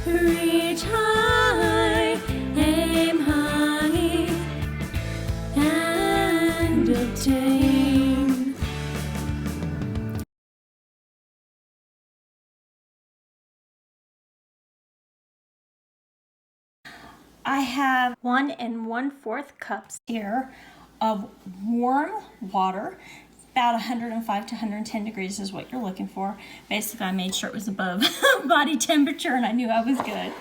Reach high, aim high, and obtain. I have 1 1/4 cups here of warm water. About 105 to 110 degrees is what you're looking for. Basically, I made sure it was above body temperature and I knew I was good.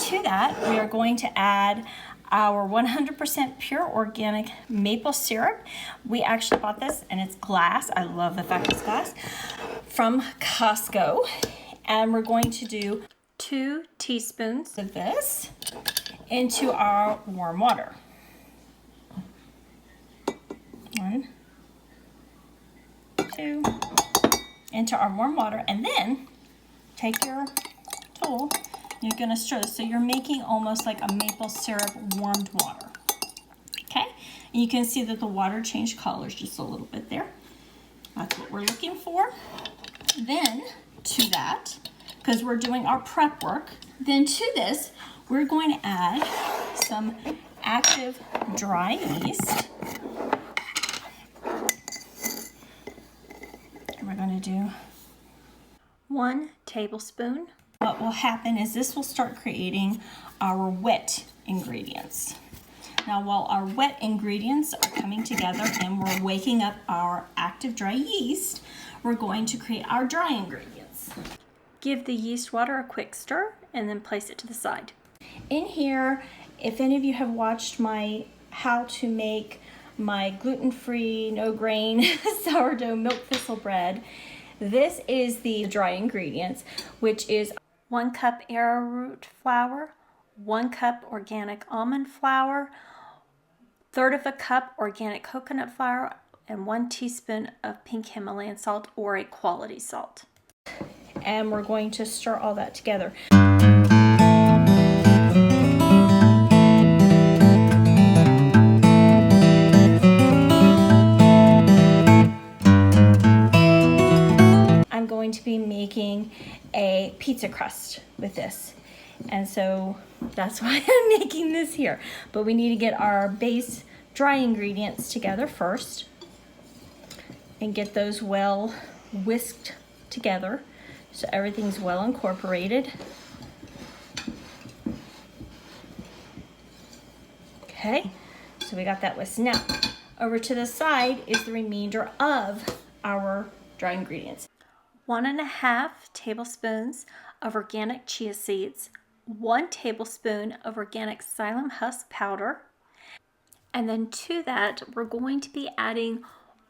To that, we are going to add our 100% pure organic maple syrup. We actually bought this and it's glass. I love the fact it's glass. From Costco. And we're going to do 2 teaspoons of this into our warm water. 1, 2, into our warm water, and then take your tool, you're going to stir this so you're making almost like a maple syrup warmed water. Okay, and you can see that the water changed colors just a little bit there. That's what we're looking for. Then to that, because we're doing our prep work, then to this we're going to add some active dry yeast. We're going to do 1 tablespoon. What will happen is this will start creating our wet ingredients. Now, while our wet ingredients are coming together and we're waking up our active dry yeast, we're going to create our dry ingredients. Give the yeast water a quick stir and then place it to the side. In here, if any of you have watched my how to make my gluten-free, no grain sourdough milk thistle bread, this is the dry ingredients, which is 1 cup arrowroot flour, 1 cup organic almond flour, 1/3 cup organic coconut flour, and 1 teaspoon of pink Himalayan salt or a quality salt. And we're going to stir all that together. Going to be making a pizza crust with this, and so that's why I'm making this here. But we need to get our base dry ingredients together first and get those well whisked together so everything's well incorporated. Okay, so we got that whisked. Now over to the side is the remainder of our dry ingredients. 1 1/2 tablespoons of organic chia seeds, 1 tablespoon of organic Psyllium Husk Powder, and then to that we're going to be adding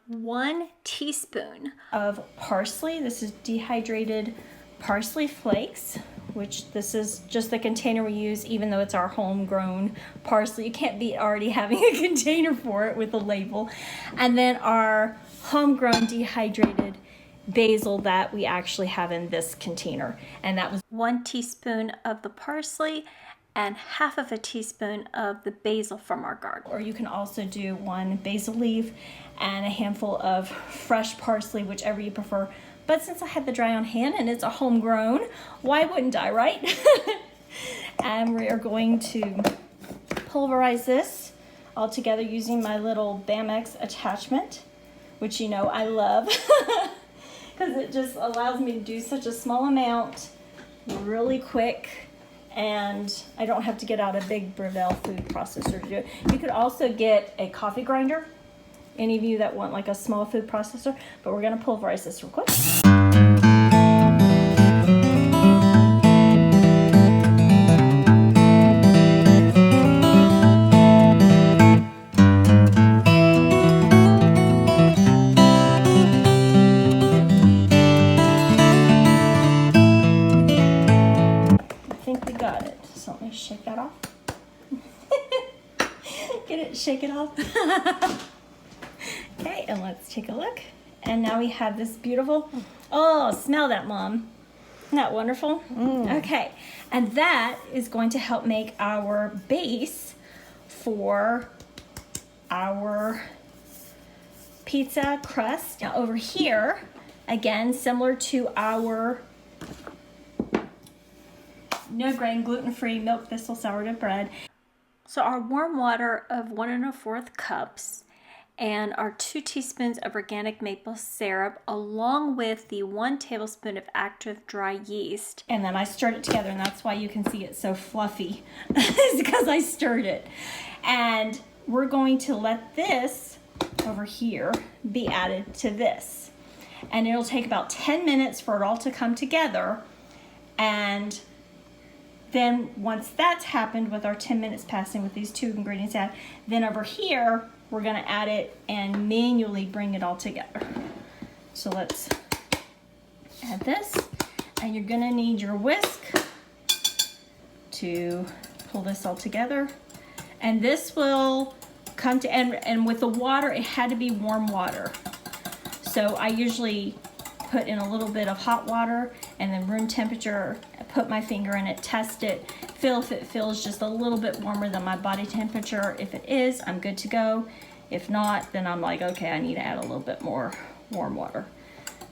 1 teaspoon of parsley. This is dehydrated parsley flakes, which this is just the container we use, even though it's our homegrown parsley. You can't beat already having a container for it with a label. And then our homegrown dehydrated basil that we actually have in this container, and that was 1 teaspoon of the parsley and 1/2 teaspoon of the basil from our garden. Or you can also do 1 basil leaf and a handful of fresh parsley, whichever you prefer. But since I had the dry on hand and it's a homegrown, why wouldn't I, right? And we are going to pulverize this all together using my little Bamex attachment, which you know I love. Because it just allows me to do such a small amount really quick, and I don't have to get out a big Breville food processor to do it. You could also get a coffee grinder, any of you that want like a small food processor, but we're going to pulverize this real quick. Shake that off. Get it, shake it off. Okay, and let's take a look. And now we have this beautiful, oh, smell that, Mom. Isn't that wonderful? Okay, and that is going to help make our base for our pizza crust. Now over here, again, similar to our no grain, gluten-free milk thistle sourdough bread. So our warm water of 1 1/4 cups and our 2 teaspoons of organic maple syrup, along with the 1 tablespoon of active dry yeast. And then I stirred it together, and that's why you can see it so fluffy. It's because I stirred it. And we're going to let this over here be added to this. And it'll take about 10 minutes for it all to come together. And then once that's happened, with our 10 minutes passing with these 2 ingredients added, then over here, we're gonna add it and manually bring it all together. So let's add this, and you're gonna need your whisk to pull this all together. And this will come to, and with the water, it had to be warm water. So I usually put in a little bit of hot water and then room temperature, put my finger in it, test it, feel if it feels just a little bit warmer than my body temperature. If it is, I'm good to go. If not, then I'm like, okay, I need to add a little bit more warm water.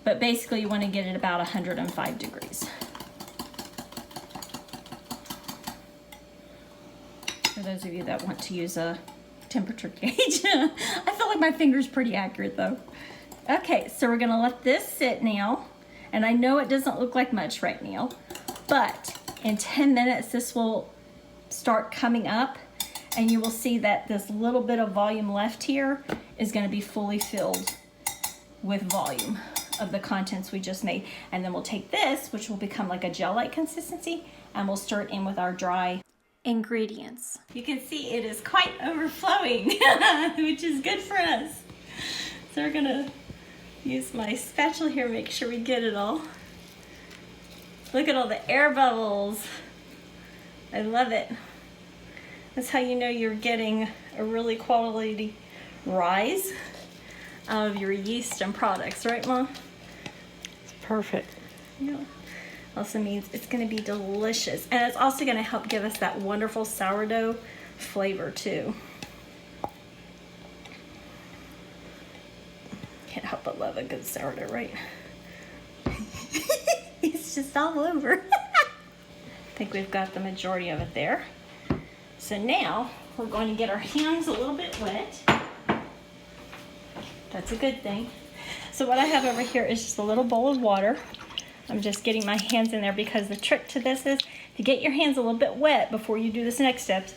But basically you want to get it about 105 degrees. For those of you that want to use a temperature gauge. I feel like my finger's pretty accurate though. Okay, so we're gonna let this sit now. And I know it doesn't look like much right now, but in 10 minutes, this will start coming up, and you will see that this little bit of volume left here is gonna be fully filled with volume of the contents we just made. And then we'll take this, which will become like a gel-like consistency, and we'll stir it in with our dry ingredients. You can see it is quite overflowing, which is good for us. So we're gonna use my spatula here, make sure we get it all. Look at all the air bubbles. I love it. That's how you know you're getting a really quality rise out of your yeast and products, right, Mom? It's perfect. Yeah. Also means it's gonna be delicious. And it's also gonna help give us that wonderful sourdough flavor too. Can't help but love a good sourdough, right? It's just all over. I think we've got the majority of it there. So now we're going to get our hands a little bit wet. That's a good thing. So what I have over here is just a little bowl of water. I'm just getting my hands in there because the trick to this is to get your hands a little bit wet before you do this next step.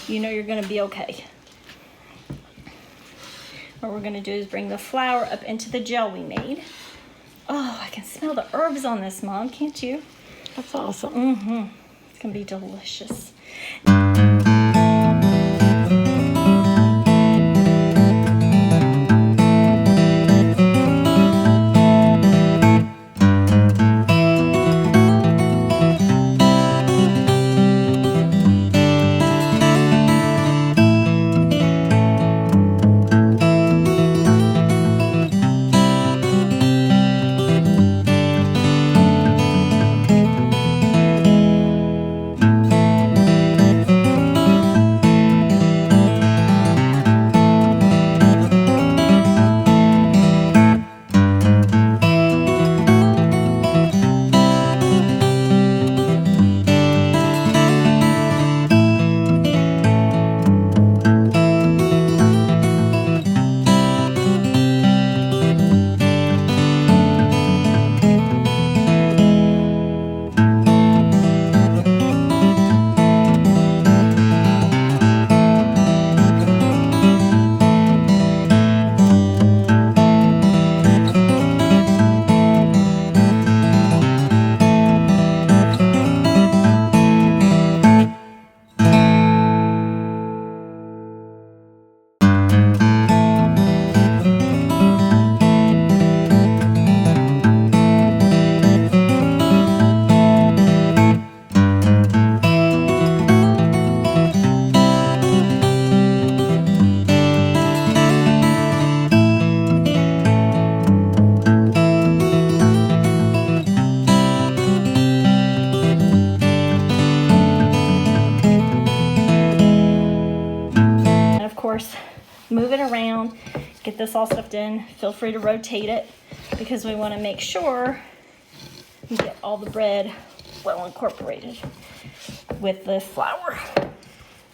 You know you're going to be okay. What we're going to do is bring the flour up into the gel we made. Oh, I can smell the herbs on this, Mom, can't you? That's awesome. Mm-hmm. It's going to be delicious. Move it around, get this all stuffed in. Feel free to rotate it because we want to make sure we get all the bread well incorporated with the flour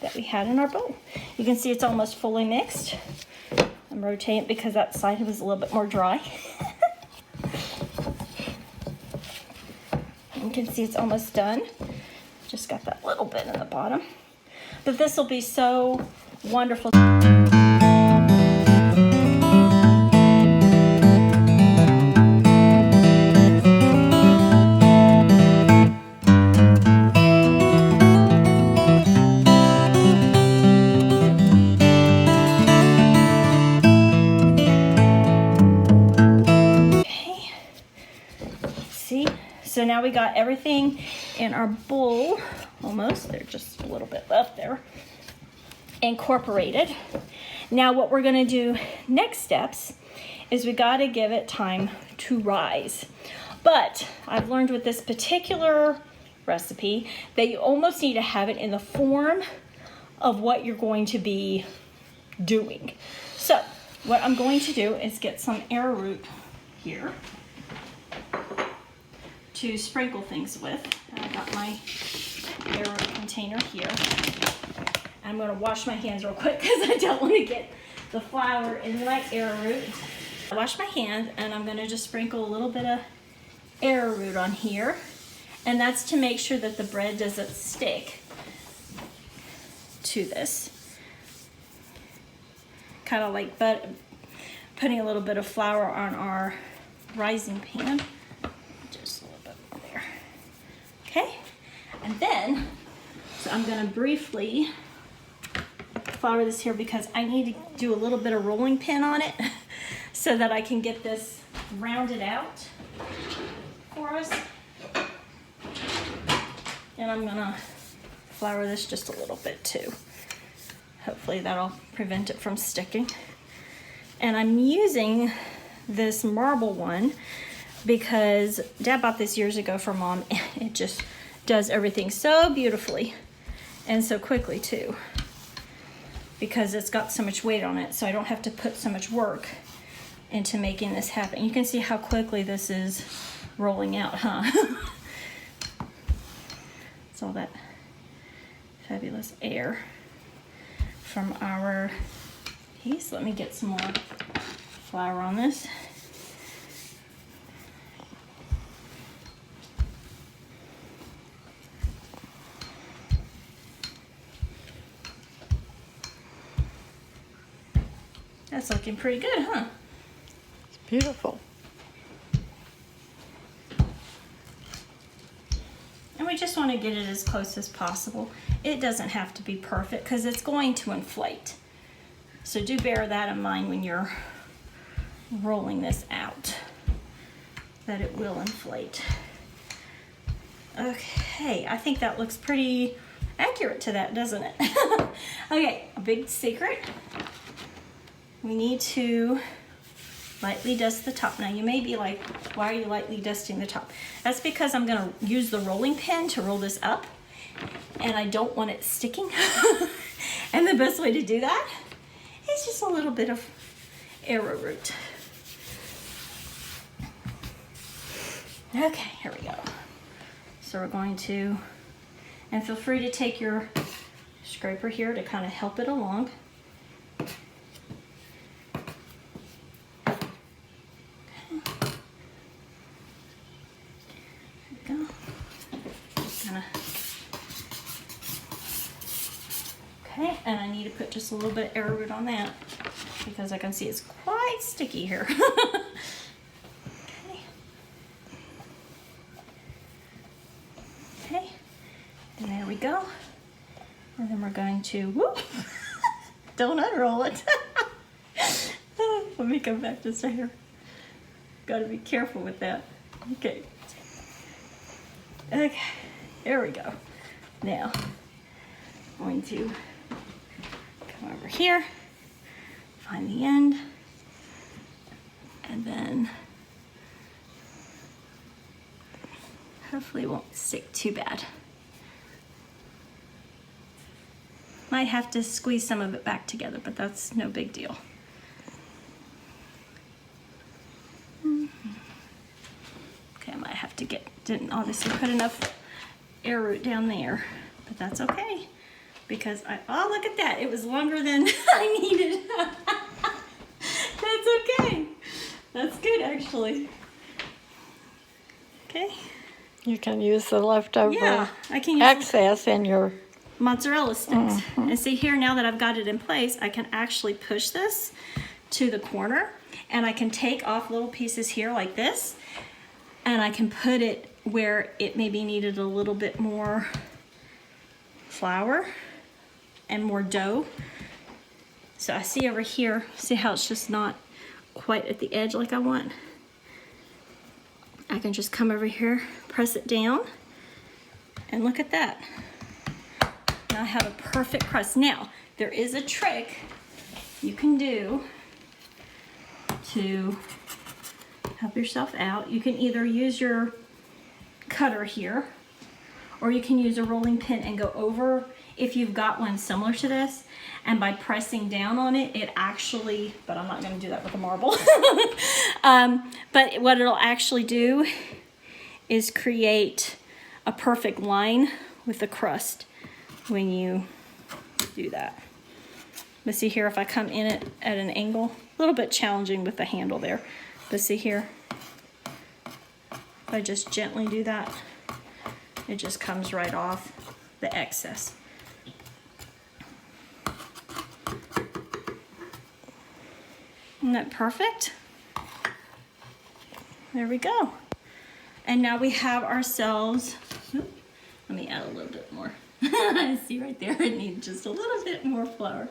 that we had in our bowl. You can see it's almost fully mixed. I'm rotating it because that side was a little bit more dry. You can see it's almost done. Just got that little bit in the bottom. But this will be so wonderful. So now we got everything in our bowl, almost, there's just a little bit left there, incorporated. Now what we're gonna do next steps is we gotta give it time to rise. But I've learned with this particular recipe that you almost need to have it in the form of what you're going to be doing. So what I'm going to do is get some arrowroot here to sprinkle things with. I got my arrowroot container here. I'm gonna wash my hands real quick because I don't want to get the flour in my arrowroot. I wash my hands and I'm gonna just sprinkle a little bit of arrowroot on here. And that's to make sure that the bread doesn't stick to this. Kind of like putting a little bit of flour on our rising pan. Just a little bit more there. Okay, and then, so I'm gonna briefly flour this here because I need to do a little bit of rolling pin on it so that I can get this rounded out for us. And I'm gonna flour this just a little bit too. Hopefully that'll prevent it from sticking. And I'm using this marble one because Dad bought this years ago for Mom, and it just does everything so beautifully and so quickly too, because it's got so much weight on it, so I don't have to put so much work into making this happen. You can see how quickly this is rolling out, huh? It's all that fabulous air from our piece. Let me get some more flour on this. That's looking pretty good, huh? It's beautiful. And we just want to get it as close as possible. It doesn't have to be perfect because it's going to inflate. So do bear that in mind when you're rolling this out, that it will inflate. Okay, I think that looks pretty accurate to that, doesn't it? Okay, a big secret. We need to lightly dust the top. Now you may be like, why are you lightly dusting the top? That's because I'm gonna use the rolling pin to roll this up, and I don't want it sticking. And the best way to do that is just a little bit of arrowroot. Okay, here we go. So we're going to, and feel free to take your scraper here to kind of help it along. Okay, and I need to put just a little bit of arrowroot on that because I can see it's quite sticky here. Okay. Okay, and there we go. And then we're going to, whoop, don't unroll it. Let me come back just a hair. Got to be careful with that. Okay. Okay, there we go. Now, I'm going to come over here, find the end, and then hopefully it won't stick too bad. Might have to squeeze some of it back together, but that's no big deal. Okay, I might have to didn't obviously put enough arrowroot down there, but that's okay because oh, look at that. It was longer than I needed. That's okay. That's good, actually. Okay. You can use the leftover Yeah, I can use excess in your mozzarella sticks. And see here, now that I've got it in place, I can actually push this to the corner, and I can take off little pieces here like this, and I can put it where it maybe needed a little bit more flour and more dough. So I see over here, see how it's just not quite at the edge like I want? I can just come over here, press it down, and look at that. Now I have a perfect crust. Now, there is a trick you can do to help yourself out. You can either use your cutter here, or you can use a rolling pin and go over, if you've got one similar to this, and by pressing down on it, it actually, but I'm not going to do that with a marble. But what it'll actually do is create a perfect line with the crust when you do that. But see here, if I come in it at an angle, a little bit challenging with the handle there, but see here, if I just gently do that, it just comes right off the excess. Isn't that perfect? There we go. And now we have ourselves, let me add a little bit more. See right there, it needs just a little bit more flour.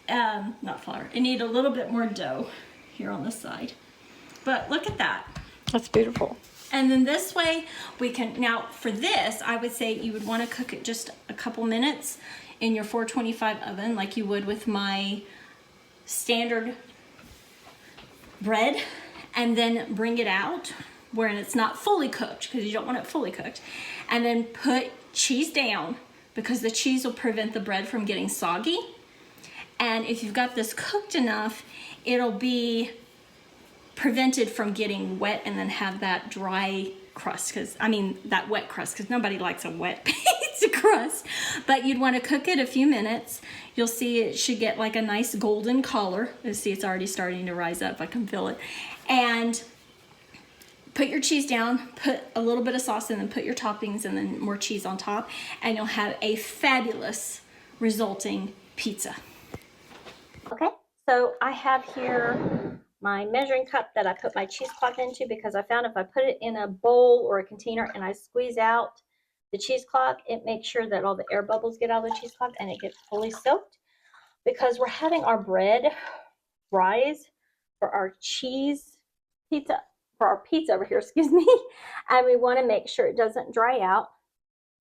Not flour, it needs a little bit more dough here on the side. But look at that. That's beautiful. And then this way we can, now for this, I would say you would want to cook it just a couple minutes in your 425 oven like you would with my standard bread, and then bring it out where it's not fully cooked, because you don't want it fully cooked, and then put cheese down, because the cheese will prevent the bread from getting soggy. And if you've got this cooked enough, it'll be prevented from getting wet and then have that dry crust, that wet crust, because nobody likes a wet pizza crust. But you'd want to cook it a few minutes. You'll see it should get like a nice golden color. You'll see it's already starting to rise up. I can feel it. And put your cheese down, put a little bit of sauce in, and put your toppings and then more cheese on top, and you'll have a fabulous resulting pizza. Okay, so I have here my measuring cup that I put my cheesecloth into, because I found if I put it in a bowl or a container and I squeeze out the cheesecloth, it makes sure that all the air bubbles get out of the cheesecloth and it gets fully soaked, because we're having our bread rise for our pizza over here, excuse me, and we want to make sure it doesn't dry out.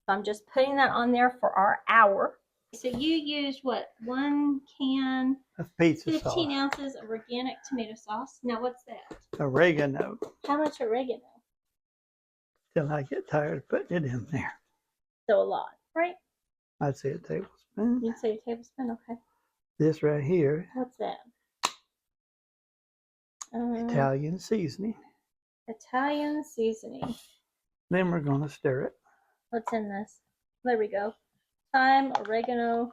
So I'm just putting that on there for our hour. So you used what, 1 can of pizza 15 sauce. ounces of organic tomato sauce. Now what's that? Oregano. How much oregano? Till I get tired of putting it in there. So a lot, right? I'd say a tablespoon. You'd say a tablespoon, okay. This right here, What's that? Italian seasoning. Italian seasoning. Then we're going to stir it. What's in this? There we go. Thyme, oregano,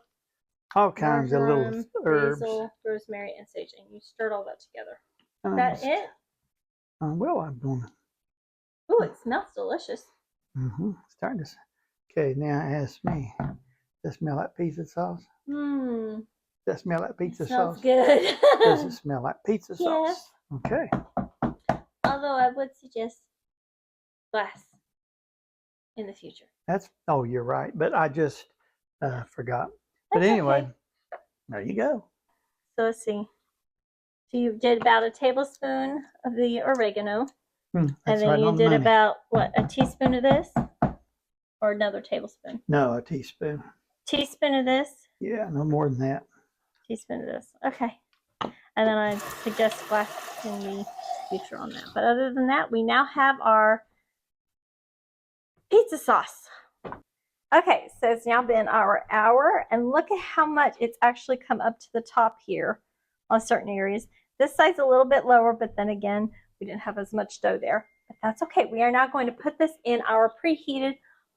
All kinds of little marjoram, herbs. basil, rosemary, and sage. And you stirred all that together. And Is that it? well, I'm going to. Ooh, it smells delicious. Starting to. Okay, now ask me. Does that smell like pizza sauce? Mmm. Does that smell like pizza Smells sauce? good. Does it smell like pizza sauce? Yes. Okay. Although I would suggest glass in the future. Oh, you're right. But I just forgot. But That's anyway, okay. there you go. So let's see. So you did about a tablespoon of the oregano. And That's then right you on the did money. about, what, a teaspoon of this? Or another tablespoon? No, a teaspoon. Teaspoon of this? Yeah, no more than that. Teaspoon of this. Okay. And then I suggest glass in the future on that. But other than that, we now have our pizza sauce. Okay, so it's now been our hour, and look at how much it's actually come up to the top here on certain areas. This side's a little bit lower, but then again, we didn't have as much dough there. But that's okay. We are now going to put this in our preheated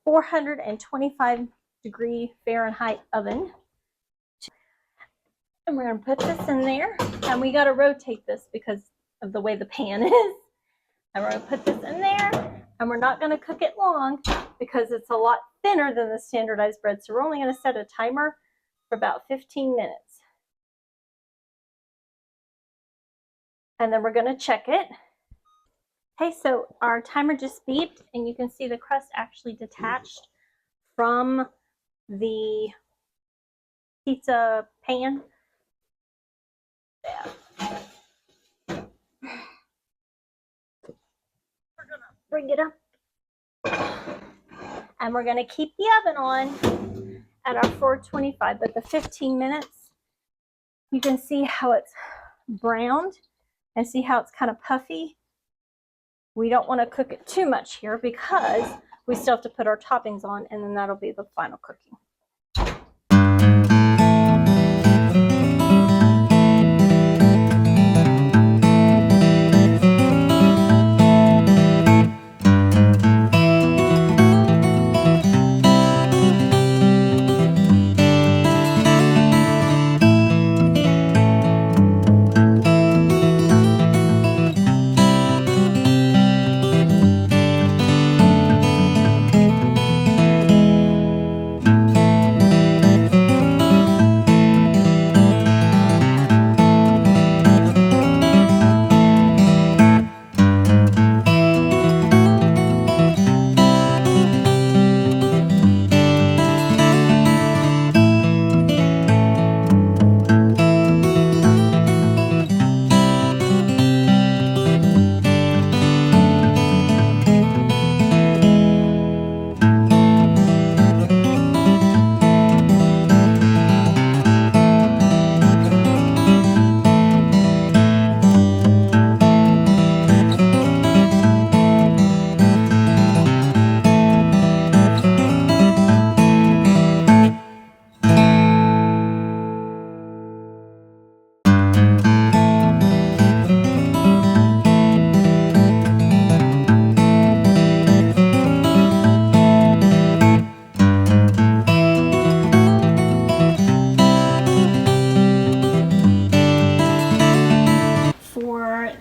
425-degree Fahrenheit oven. And we're going to put this in there. And we got to rotate this because of the way the pan is. And we're going to put this in there. And we're not going to cook it long because it's a lot thinner than the standardized bread. So we're only going to set a timer for about 15 minutes. And then we're going to check it. Okay, so our timer just beeped, and you can see the crust actually detached from the pizza pan. Yeah. We're going to bring it up. And we're going to keep the oven on at our 425, but the 15 minutes, you can see how it's browned and see how it's kind of puffy. We don't want to cook it too much here because we still have to put our toppings on, and then that'll be the final cooking.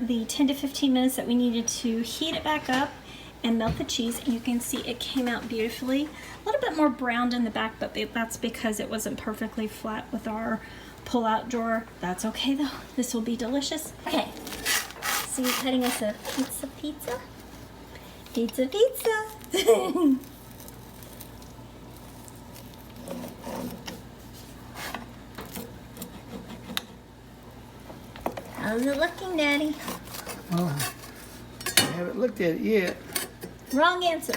The 10 to 15 minutes that we needed to heat it back up and melt the cheese, and you can see it came out beautifully. A little bit more browned in the back, but that's because it wasn't perfectly flat with our pull-out drawer. That's okay though. This will be delicious. Okay, so you're cutting us a pizza. How's it looking, Daddy? Oh, I haven't looked at it yet. Wrong answer.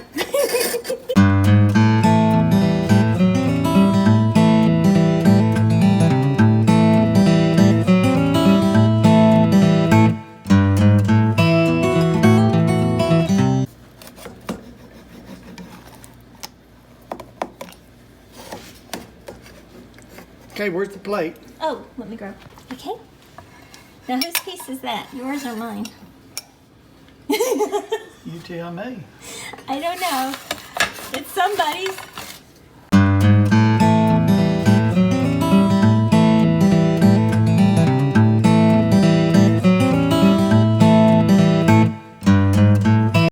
Okay, where's the plate? Oh, let me grab. Okay. Now, whose piece is that? Yours or mine? You tell me. I don't know. It's somebody's.